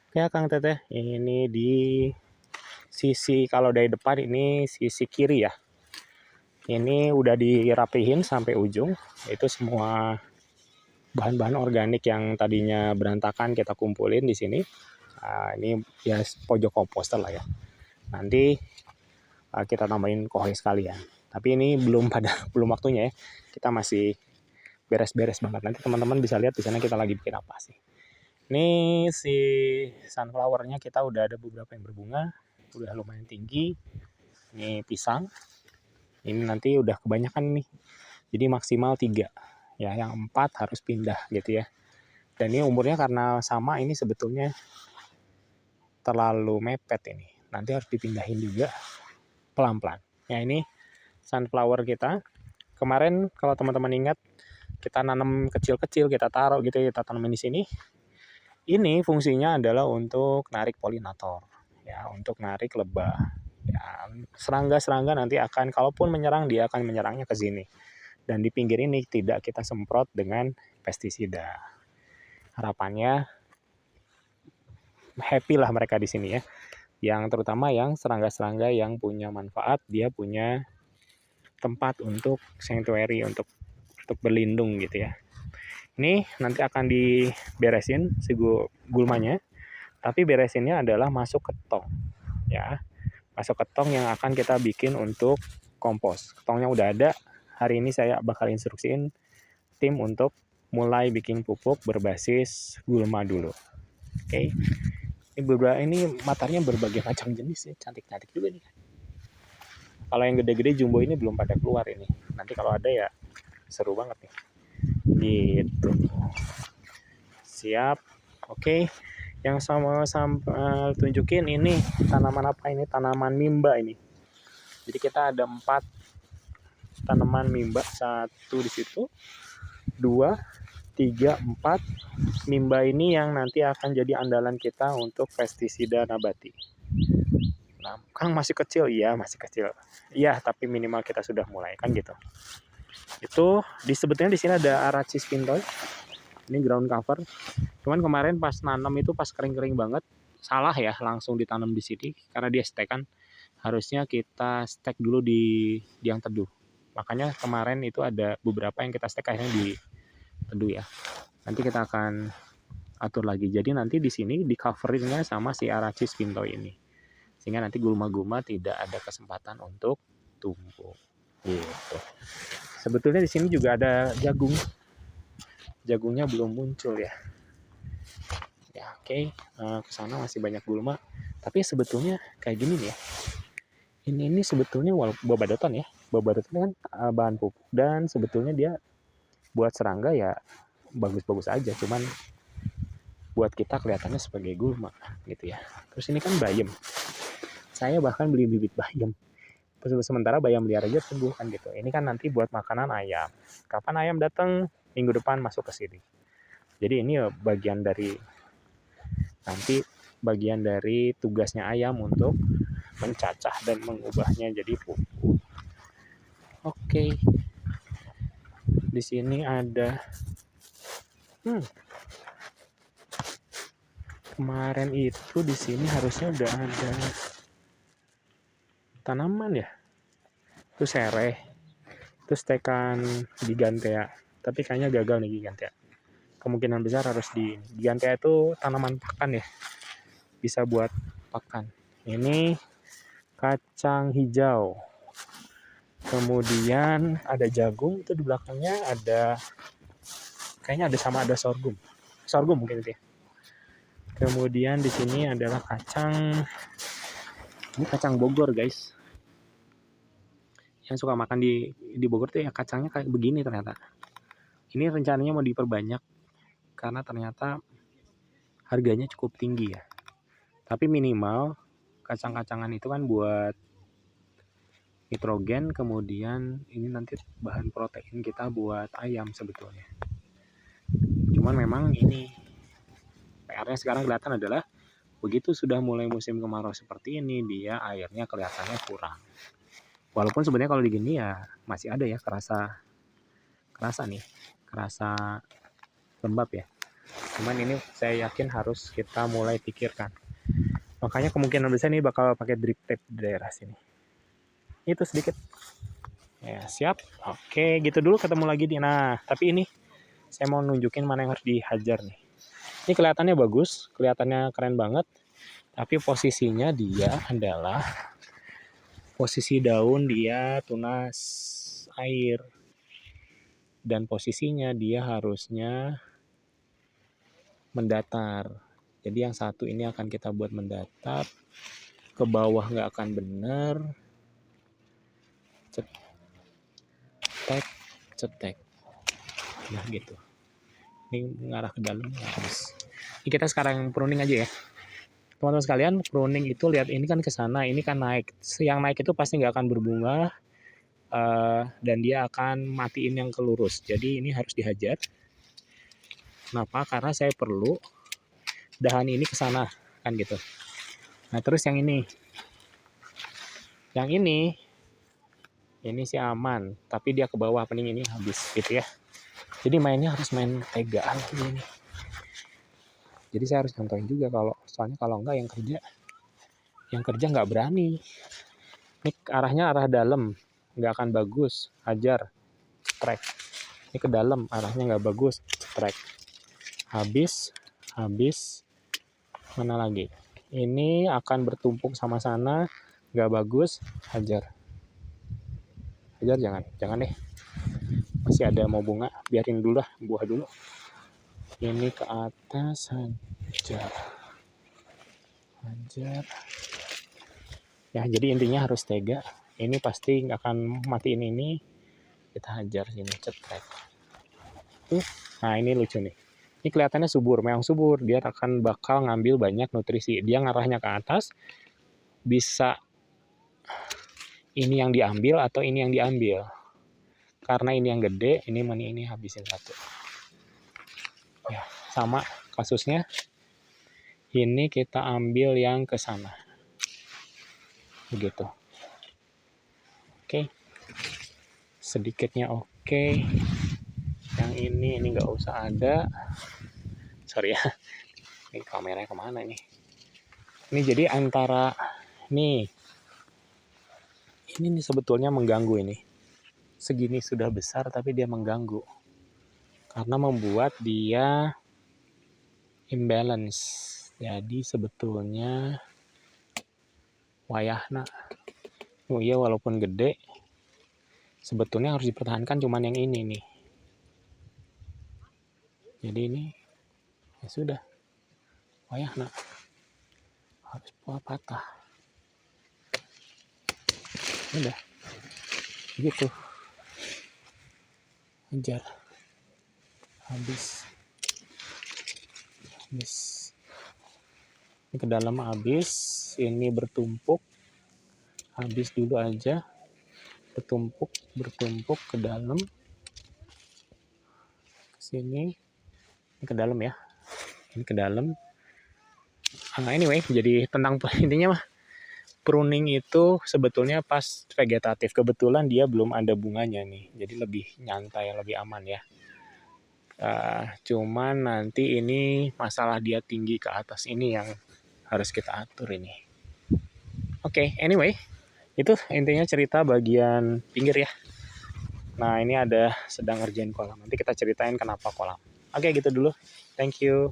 Oke Kang Teteh, ini di sisi kalau dari depan ini sisi kiri ya. Ini udah dirapihin sampai ujung. Itu semua bahan-bahan organik yang tadinya berantakan kita kumpulin di sini. Nah, ini ya pojok komposter lah ya. Nanti kita tambahin kohoi sekalian. Tapi ini belum pada belum waktunya ya. Kita masih beres-beres banget. Nanti teman-teman bisa lihat di sana kita lagi bikin apa sih. Ini si sunflower-nya kita udah ada beberapa yang berbunga, udah lumayan tinggi. Ini pisang. Ini nanti udah kebanyakan nih. Jadi maksimal 3. Ya, yang 4 harus pindah gitu ya. Dan ini umurnya karena sama, ini sebetulnya terlalu mepet ini. Nanti harus dipindahin juga pelan-pelan. Ya, ini sunflower kita. Kemarin kalau teman-teman ingat, kita nanam kecil-kecil, kita taruh gitu, kita tanamin di sini. Ini fungsinya adalah untuk narik polinator, ya, untuk narik lebah. Ya, serangga-serangga nanti akan, kalaupun menyerang, dia akan menyerangnya ke sini. Dan di pinggir ini tidak kita semprot dengan pestisida. Harapannya happy lah mereka di sini ya. Yang terutama yang serangga-serangga yang punya manfaat, dia punya tempat untuk sanctuary, untuk berlindung gitu ya. Ini nanti akan diberesin si gulmanya, tapi beresinnya adalah masuk ke tong ya. Masuk ke tong yang akan kita bikin untuk kompos. Tongnya udah ada. Hari ini saya bakal instruksiin tim untuk mulai bikin pupuk berbasis gulma dulu. Oke. Ini matanya berbagai macam jenis ya, cantik-cantik juga nih. Kalau yang gede-gede jumbo ini belum pada keluar ini. Nanti kalau ada ya seru banget nih. Gitu. Siap. Oke. Yang sama tunjukin ini tanaman apa ini? Tanaman mimba ini. Jadi kita ada 4 tanaman mimba, 1 di situ, 2, 3, 4. Mimba ini yang nanti akan jadi andalan kita untuk pestisida nabati. Nah, Kang masih kecil, iya masih kecil. Iya, tapi minimal kita sudah mulai kan gitu. Itu sebetulnya di sini ada Aracis pintoi. Ini ground cover. Cuman kemarin pas nanam itu pas kering-kering banget, salah ya langsung ditanam di sini karena dia stek kan. Harusnya kita stek dulu di yang teduh. Makanya kemarin itu ada beberapa yang kita stek akhirnya di teduh ya. Nanti kita akan atur lagi. Jadi nanti di sini di coveringnya sama si Aracis pintoi ini. Sehingga nanti gulma-gulma tidak ada kesempatan untuk tumbuh. Gitu. Sebetulnya di sini juga ada jagung. Jagungnya belum muncul ya. Ya oke. Ke sana masih banyak gulma. Tapi sebetulnya kayak gini nih ya. Ini sebetulnya babadotan ya. Babadotan kan bahan pupuk dan sebetulnya dia buat serangga ya bagus-bagus aja. Cuman buat kita kelihatannya sebagai gulma gitu ya. Terus ini kan bayam. Saya bahkan beli bibit bayam. Sementara bayam liar aja tumbuh kan gitu. Ini kan nanti buat makanan ayam. Kapan ayam datang? Minggu depan masuk ke sini. Jadi ini bagian dari tugasnya ayam untuk mencacah dan mengubahnya jadi pupuk. Oke. Di sini ada kemarin itu di sini harusnya udah ada tanaman ya. Itu sereh. Itu stekan gigantea. Tapi kayaknya gagal nih gigantea. Kemungkinan besar harus gigantea itu tanaman pakan ya. Bisa buat pakan. Ini kacang hijau. Kemudian ada jagung, itu di belakangnya kayaknya ada sorghum. Sorghum mungkin itu ya. Kemudian di sini adalah ini kacang Bogor guys. Yang suka makan di Bogor tuh ya kacangnya kayak begini ternyata. Ini rencananya mau diperbanyak karena ternyata harganya cukup tinggi ya. Tapi minimal kacang-kacangan itu kan buat nitrogen, kemudian ini nanti bahan protein kita buat ayam sebetulnya. Cuman memang ini PR-nya sekarang kelihatan adalah begitu sudah mulai musim kemarau seperti ini, dia airnya kelihatannya kurang. Walaupun sebenarnya kalau digini ya masih ada ya kerasa lembab ya. Cuman ini saya yakin harus kita mulai pikirkan. Makanya kemungkinan besar ini bakal pakai drip tape di daerah sini. Itu sedikit. Ya, siap. Oke, gitu dulu, ketemu lagi di. Nah, tapi ini saya mau nunjukin mana yang harus dihajar nih. Ini kelihatannya bagus, kelihatannya keren banget. Tapi posisinya dia adalah posisi daun dia tunas air. Dan posisinya dia harusnya mendatar. Jadi yang satu ini akan kita buat mendatar. Ke bawah nggak akan benar. Cetek, cetek. Nah gitu. Ini mengarah ke dalam habis. Ini kita sekarang pruning aja ya. Teman-teman sekalian, pruning itu lihat ini kan ke sana, ini kan naik. Yang naik itu pasti nggak akan berbunga dan dia akan matiin yang kelurus. Jadi ini harus dihajar. Kenapa? Karena saya perlu dahan ini ke sana kan gitu. Nah, terus yang ini. Yang ini sih aman, tapi dia ke bawah, pening ini habis gitu ya. Jadi mainnya harus main tegaan ini. Jadi saya harus contohin juga, soalnya kalau enggak yang kerja nggak berani. Ini arahnya arah dalam, nggak akan bagus, hajar, track. Ini ke dalam, arahnya nggak bagus, track. Habis, mana lagi? Ini akan bertumpuk sama sana, nggak bagus, hajar. Hajar jangan deh. Masih ada mau bunga, biarin dulu lah, buah dulu. Ini ke atas, hajar. Ya, jadi intinya harus tega. Ini pasti nggak akan matiin ini. Kita hajar sini, cetrek. Nah, ini lucu nih. Ini kelihatannya subur, memang subur. Dia akan bakal ngambil banyak nutrisi. Dia ngarahnya ke atas, bisa ini yang diambil atau ini yang diambil. Karena ini yang gede, ini habisin satu. Ya, sama kasusnya. Ini kita ambil yang ke sana. Begitu. Oke. Sedikitnya oke. Yang ini nggak usah ada. Sorry ya. Ini kameranya kemana ini? Ini jadi antara ini sebetulnya mengganggu ini. Segini sudah besar tapi dia mengganggu. Karena membuat dia imbalance. Jadi sebetulnya wayahna. Oh iya, walaupun gede, sebetulnya harus dipertahankan cuman yang ini nih. Jadi ini ya sudah, wayahna harus patah. Udah, gitu. Hajar. Habis. Ini ke dalam habis, ini bertumpuk. Habis dulu aja. Bertumpuk ke dalam. Ke sini. Ini ke dalam ya. Ini ke dalam. Anyway, jadi tentang intinya mah pruning itu sebetulnya pas vegetatif. Kebetulan dia belum ada bunganya nih. Jadi lebih nyantai, lebih aman ya. Cuman nanti ini masalah dia tinggi ke atas ini yang harus kita atur ini. Oke, anyway, itu intinya cerita bagian pinggir ya. Nah, ini ada sedang ngerjain kolam. Nanti kita ceritain kenapa kolam. Oke, gitu dulu. Thank you.